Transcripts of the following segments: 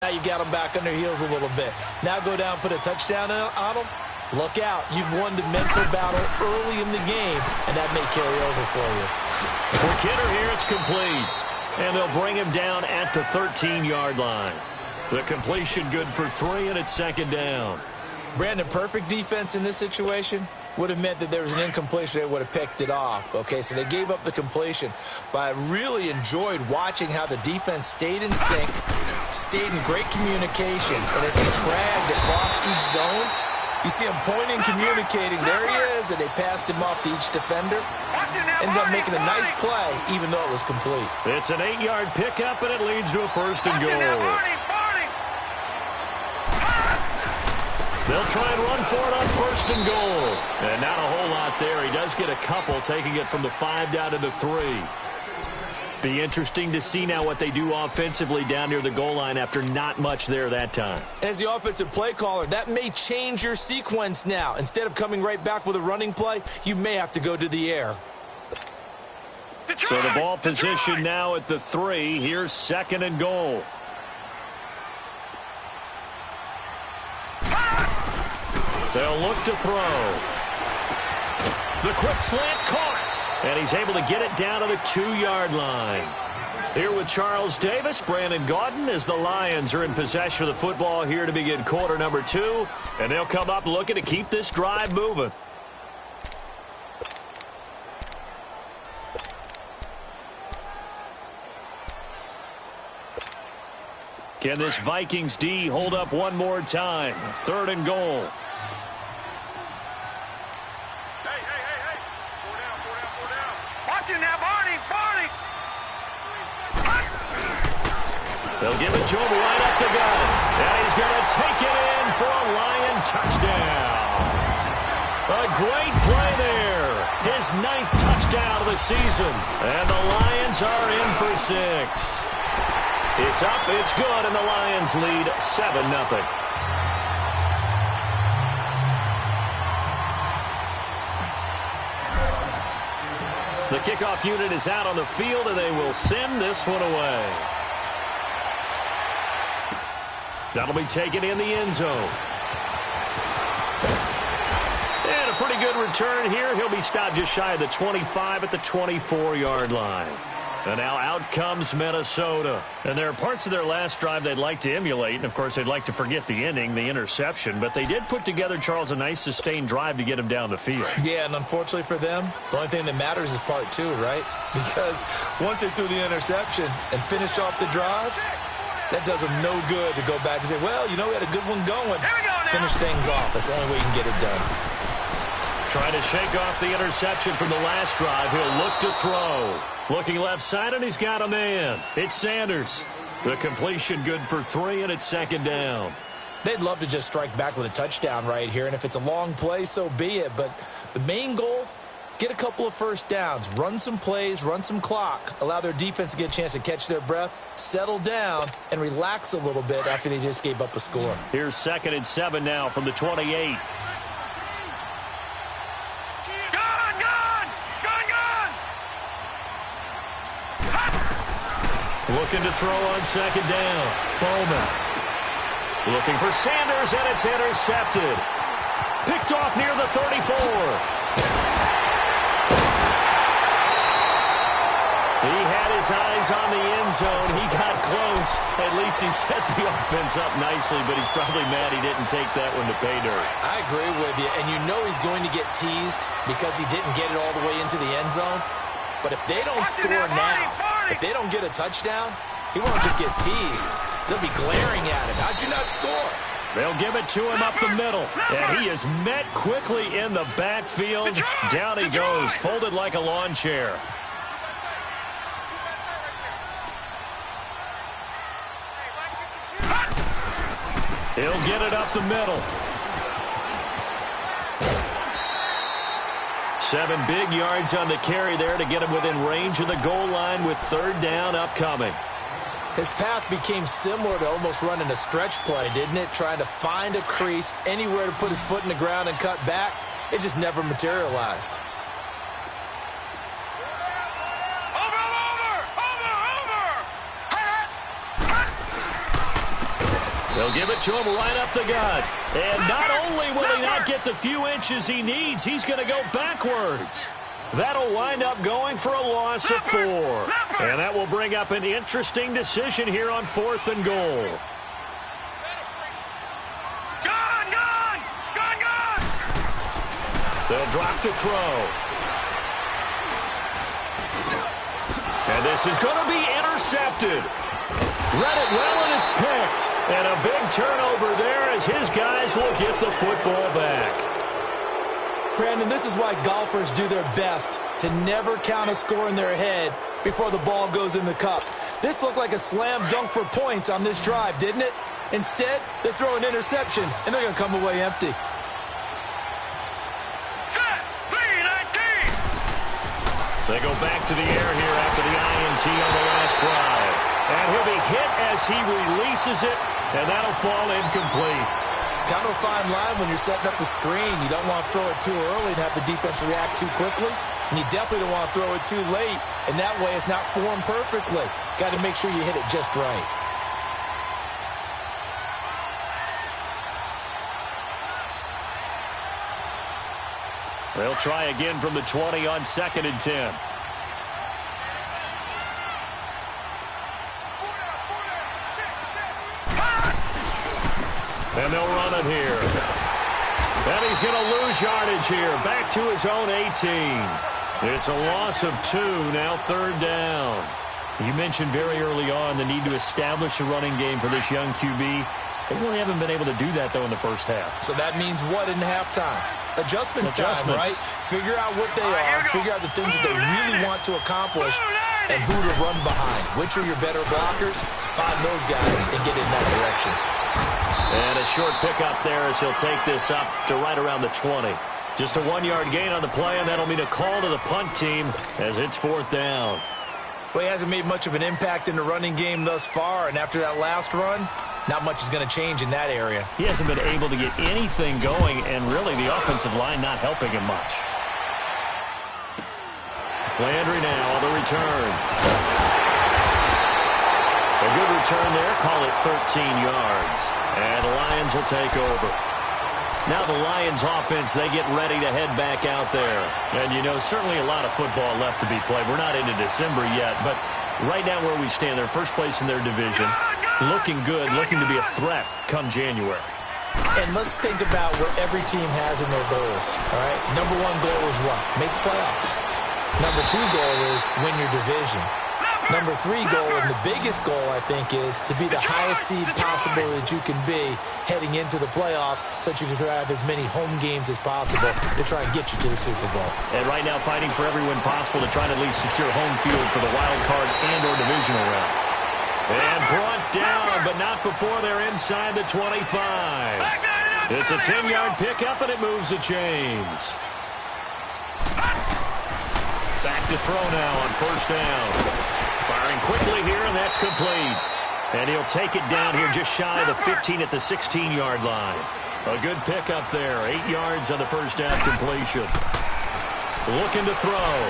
Now you got them back on their heels a little bit. Now go down, put a touchdown on them. Look out. You've won the mental battle early in the game, and that may carry over for you. For Kidder here, it's complete. And they'll bring him down at the 13-yard line. The completion good for 3, and it's second down. Brandon, perfect defense in this situation would have meant that there was an incompletion. They would have picked it off. Okay, so they gave up the completion. But I really enjoyed watching how the defense stayed in sync, stayed in great communication. And as he dragged across each zone, you see him pointing, communicating. There he is, and they passed him off to each defender. Ended up making a nice play, even though it was complete. It's an 8-yard pickup, and it leads to a first and goal. They'll try and run for it on first and goal. And not a whole lot there. He does get a couple, taking it from the 5 down to the 3. Be interesting to see now what they do offensively down near the goal line after not much there that time. As the offensive play caller, that may change your sequence now. Instead of coming right back with a running play, you may have to go to the air. So the ball position now at the 3. Here's second and goal. They'll look to throw. The quick slant caught. And he's able to get it down to the 2-yard line. Here with Charles Davis, Brandon Gaudin, as the Lions are in possession of the football here to begin quarter number 2. And they'll come up looking to keep this drive moving. Can this Vikings D hold up one more time? Third and goal. They'll give it to him right up the gut. And he's going to take it in for a Lion touchdown. A great play there. His 9th touchdown of the season. And the Lions are in for 6. It's up, it's good, and the Lions lead 7-0. The kickoff unit is out on the field, and they will send this one away. That'll be taken in the end zone. And a pretty good return here. He'll be stopped just shy of the 25 at the 24-yard line. And now out comes Minnesota. And there are parts of their last drive they'd like to emulate. And, of course, they'd like to forget the ending, the interception. But they did put together, Charles, a nice sustained drive to get him down the field. Yeah, and unfortunately for them, the only thing that matters is part 2, right? Because once they threw the interception and finished off the drive, that does them no good to go back and say, well, you know, we had a good one going. Finish things off. That's the only way you can get it done. Trying to shake off the interception from the last drive. He'll look to throw. Looking left side, and he's got a man. It's Sanders. The completion good for 3, and it's second down. They'd love to just strike back with a touchdown right here, and if it's a long play, so be it. But the main goal, get a couple of first downs, run some plays, run some clock, allow their defense to get a chance to catch their breath, settle down, and relax a little bit after they just gave up a score. Here's 2nd and 7 now from the 28. Looking to throw on second down. Bowman. Looking for Sanders, and it's intercepted. Picked off near the 34. He had his eyes on the end zone. He got close. At least he set the offense up nicely, but he's probably mad he didn't take that one to pay dirt. I agree with you, and you know he's going to get teased because he didn't get it all the way into the end zone. But if they don't score now, if they don't get a touchdown, he won't just get teased. They'll be glaring at him. How'd you not score? They'll give it to him up the middle. And he is met quickly in the backfield. Down he goes, folded like a lawn chair. He'll get it up the middle. 7 big yards on the carry there to get him within range of the goal line with third down upcoming. His path became similar to almost running a stretch play, didn't it? Trying to find a crease, anywhere to put his foot in the ground and cut back. It just never materialized. They'll give it to him right up the gut. And not only will he not get the few inches he needs, he's going to go backwards. That'll wind up going for a loss of 4. And that will bring up an interesting decision here on 4th and goal. They'll drop to throw. And this is going to be intercepted. Read it well, and it's picked. And a big turnover there as his guys will get the football back. Brandon, this is why golfers do their best to never count a score in their head before the ball goes in the cup. This looked like a slam dunk for points on this drive, didn't it? Instead, they throw an interception, and they're going to come away empty. They go back to the air here after the INT on the last drive. And he'll be hit as he releases it, and that'll fall incomplete. Kind of a fine line when you're setting up the screen. You don't want to throw it too early and have the defense react too quickly. And you definitely don't want to throw it too late, and that way it's not formed perfectly. Got to make sure you hit it just right. They'll try again from the 20 on 2nd and 10. And they'll run it here. And he's going to lose yardage here. Back to his own 18. It's a loss of 2, now 3rd down. You mentioned very early on the need to establish a running game for this young QB. They really haven't been able to do that, though, in the first half. So that means what in halftime? Adjustments time, right? Figure out what they are, figure out the things that they really want to accomplish, and who to run behind. Which are your better blockers? Find those guys and get in that direction. And a short pickup there as he'll take this up to right around the 20. Just a 1-yard gain on the play, and that'll mean a call to the punt team as it's 4th down. Well, he hasn't made much of an impact in the running game thus far, and after that last run, not much is going to change in that area. He hasn't been able to get anything going, and really the offensive line not helping him much. Landry now on the return. A good return there, call it 13 yards. And the Lions will take over. Now the Lions offense, they get ready to head back out there. And, you know, certainly a lot of football left to be played. We're not into December yet, but right now where we stand, they're first place in their division. Looking good, looking to be a threat come January. And let's think about what every team has in their goals, all right? Number 1 goal is what? Make the playoffs. Number 2 goal is win your division. Number 3 goal, and the biggest goal, I think, is to be the highest seed possible that you can be heading into the playoffs so that you can have as many home games as possible to try and get you to the Super Bowl. And right now fighting for every win possible to try to at least secure home field for the wild card and or divisional round. And brought down, but not before they're inside the 25. It's a 10-yard pickup, and it moves the chains. Back to throw now on 1st down. Firing quickly here, and that's complete. And he'll take it down here just shy of the 15 at the 16-yard line. A good pickup there. 8 yards on the 1st down completion. Looking to throw.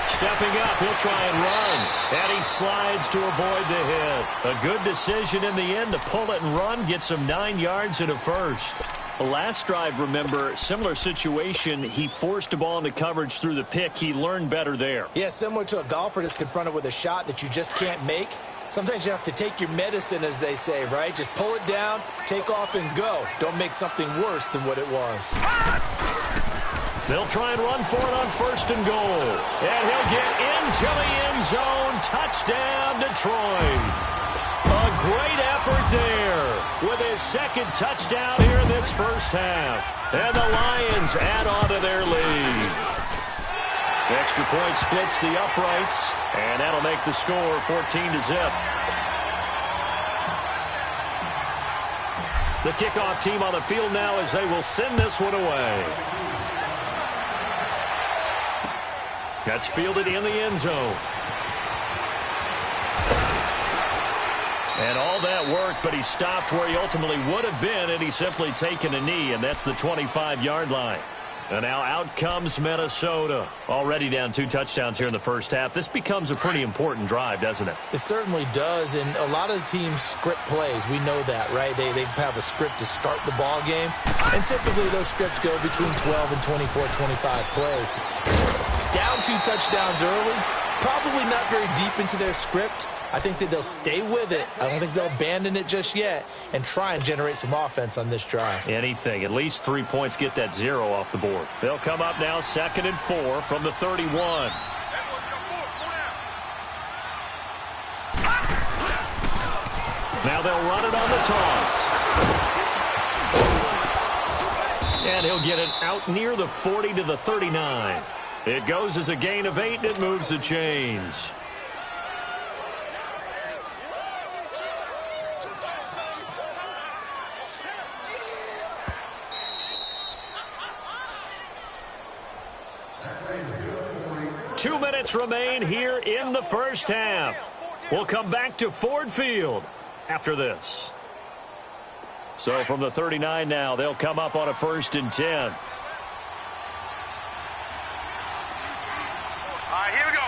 Stepping up, he'll try and run. And he slides to avoid the hit. A good decision in the end to pull it and run. Gets him 9 yards and a first. The last drive, remember, similar situation. He forced the ball into coverage through the pick. He learned better there. Yeah, similar to a golfer that's confronted with a shot that you just can't make. Sometimes you have to take your medicine, as they say, right? Just pull it down, take off, and go. Don't make something worse than what it was. They'll try and run for it on 1st and goal. And he'll get into the end zone. Touchdown, Detroit. A great effort there with his 2nd touchdown here in this 1st half. And the Lions add on to their lead. Extra point splits the uprights, and that'll make the score 14-0. The kickoff team on the field now as they will send this one away. That's fielded in the end zone. And all that work, but he stopped where he ultimately would have been, and he's simply taken a knee, and that's the 25-yard line. And now out comes Minnesota. Already down 2 touchdowns here in the first half. This becomes a pretty important drive, doesn't it? It certainly does, and a lot of teams script plays. We know that, right? They have a script to start the ball game, and typically those scripts go between 12 and 24, 25 plays. Down 2 touchdowns early, probably not very deep into their script. I think that they'll stay with it. I don't think they'll abandon it just yet and try and generate some offense on this drive. Anything. At least 3 points, get that 0 off the board. They'll come up now 2nd and 4 from the 31. Now they'll run it on the toss. And he'll get it out near the 40 to the 39. It goes as a gain of 8, and it moves the chains. Two minutes remain here in the first half. We'll come back to Ford Field after this. So from the 39 now, they'll come up on a 1st and 10. All right, here we go.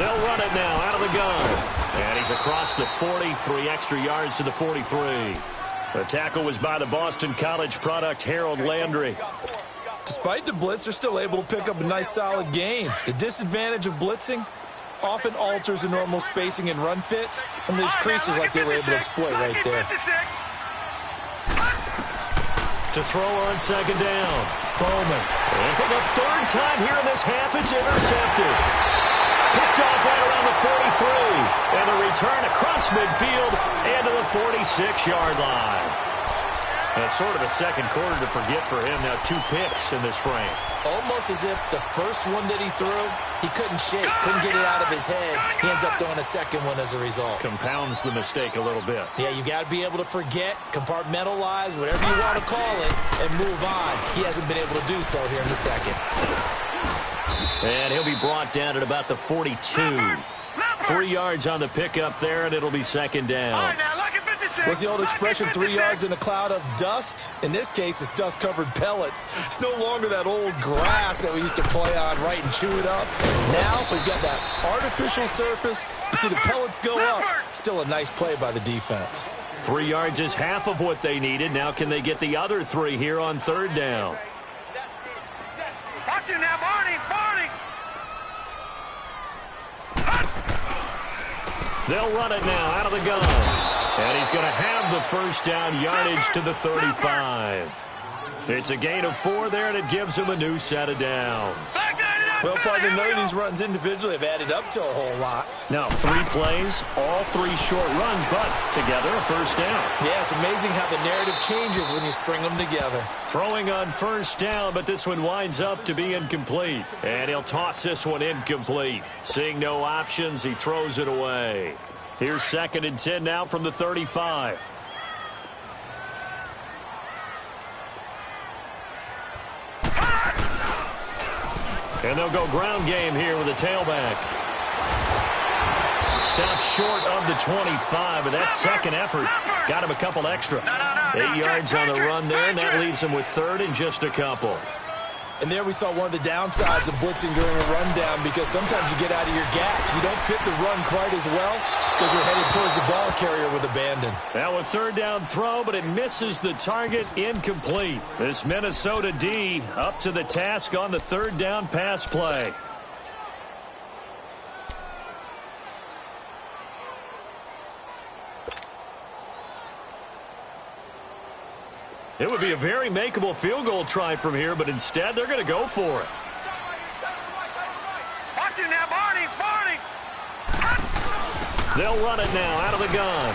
They'll run it now out of the gun. And he's across the 40, 3 extra yards to the 43. The tackle was by the Boston College product, Harold Landry. Despite the blitz, they're still able to pick up a nice, solid gain. The disadvantage of blitzing often alters the normal spacing and run fits, and leaves creases like they were able to exploit right there. To throw on 2nd down, Bowman. And for the 3rd time here in this half, it's intercepted. Picked off right around the 43. And a return across midfield and to the 46-yard line. That's sort of a second quarter to forget for him. Now 2 picks in this frame. Almost as if the first one that he threw, he couldn't shake, couldn't get it out of his head. He ends up throwing a second one as a result. Compounds the mistake a little bit. Yeah, you got to be able to forget, compartmentalize, whatever you want to call it, and move on. He hasn't been able to do so here in the second. And he'll be brought down at about the 42. 3 yards on the pickup there, and it'll be 2nd down. What's the old expression, 3 yards in a cloud of dust? In this case, it's dust-covered pellets. It's no longer that old grass that we used to play on, right, and chew it up. Now we've got that artificial surface. You see the pellets go up. Still a nice play by the defense. 3 yards is half of what they needed. Now can they get the other 3 here on 3rd down? Watch it now, Barney. They'll run it now out of the gun. And he's going to have the 1st down yardage to the 35. It's a gain of 4 there, and it gives him a new set of downs. Well, partner, none of these runs individually have added up to a whole lot. Now 3 plays, all 3 short runs, but together a 1st down. Yeah, it's amazing how the narrative changes when you string them together. Throwing on 1st down, but this one winds up to be incomplete. And he'll toss this one incomplete. Seeing no options, he throws it away. Here's 2nd and 10 now from the 35. And they'll go ground game here with a tailback. Stopped short of the 25, but that second effort got him a couple extra. 8 yards on the run there, and that leaves him with 3rd and just a couple. And there we saw one of the downsides of blitzing during a rundown, because sometimes you get out of your gaps. You don't fit the run quite as well because you're headed towards the ball carrier with abandon. Now a 3rd down throw, but it misses the target, incomplete. This Minnesota D up to the task on the 3rd down pass play. It would be a very makeable field goal try from here, but instead they're going to go for it. Watch it now, Barney. They'll run it now out of the gun.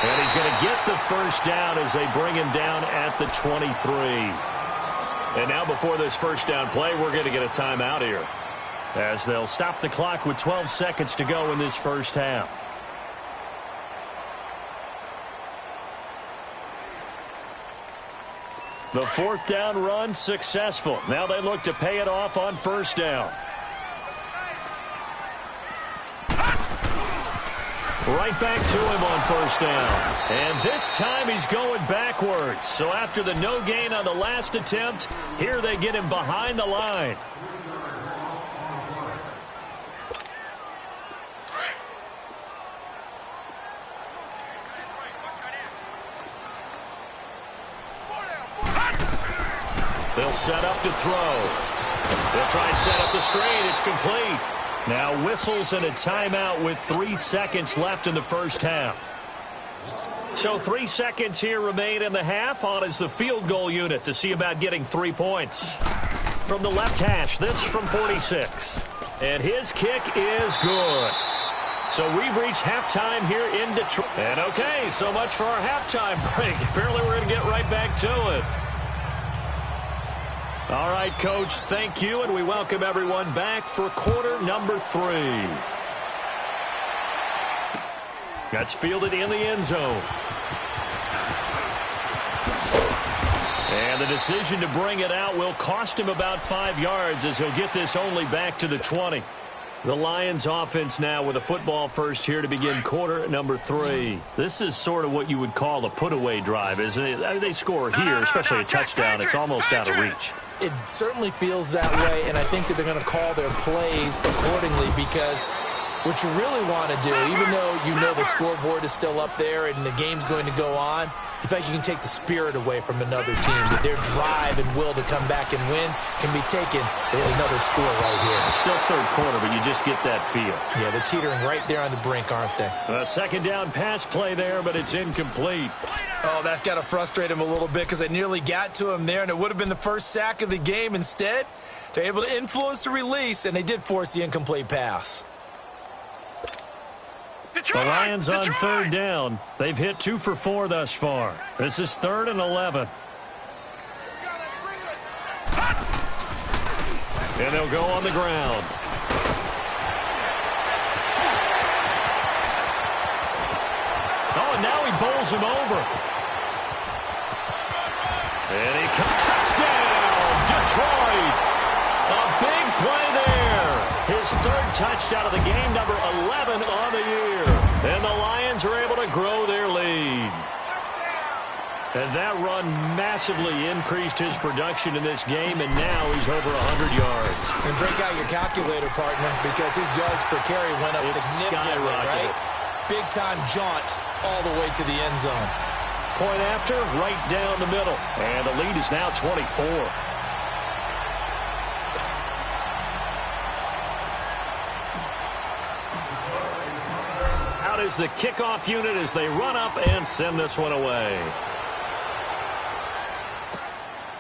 And he's going to get the 1st down as they bring him down at the 23. And now before this 1st down play, we're going to get a timeout here, as they'll stop the clock with 12 seconds to go in this first half. The 4th down run successful. Now they look to pay it off on 1st down. Right back to him on first down. And this time he's going backwards. So after the no gain on the last attempt, here they get him behind the line. They'll set up to throw. They'll try and set up the screen. It's complete. Now whistles and a timeout with 3 seconds left in the first half. So 3 seconds here remain in the half. On is the field goal unit to see about getting 3 points. From the left hash, this from 46. And his kick is good. So we've reached halftime here in Detroit. And okay, so much for our halftime break. Apparently we're going to get right back to it. All right, Coach, thank you, and we welcome everyone back for quarter number 3. That's fielded in the end zone. And the decision to bring it out will cost him about 5 yards as he'll get this only back to the 20. The Lions offense now with a football first here to begin quarter number 3. This is sort of what you would call a put-away drive, isn't it? They score here, especially a touchdown. It's almost out of reach. It certainly feels that way, and I think that they're going to call their plays accordingly because what you really want to do, even though you know the scoreboard is still up there and the game's going to go on, in fact, you can take the spirit away from another team, that their drive and will to come back and win can be taken with another score right here. It's still third quarter, but you just get that feel. Yeah, they're teetering right there on the brink, aren't they? A second down pass play there, but it's incomplete. Oh, that's got to frustrate him a little bit because they nearly got to him there, and it would have been the first sack of the game. Instead, they're able to influence the release, and they did force the incomplete pass. The Lions on third down. They've hit 2 for 4 thus far. This is 3rd and 11. And they'll go on the ground. Oh, and now he bowls him over. And he comes. Touchdown, Detroit. A big play there. His 3rd touchdown of the game, number 11 on the year. And the Lions are able to grow their lead. And that run massively increased his production in this game, and now he's over 100 yards. And break out your calculator, partner, because his yards per carry went up significantly, right? Big-time jaunt all the way to the end zone. Point after, right down the middle. And the lead is now 24. Out is the kickoff unit as they run up and send this one away.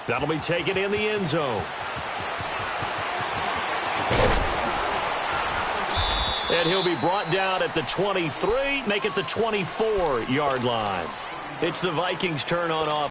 That'll be taken in the end zone. And he'll be brought down at the 23, make it the 24-yard line. It's the Vikings' turn on offense.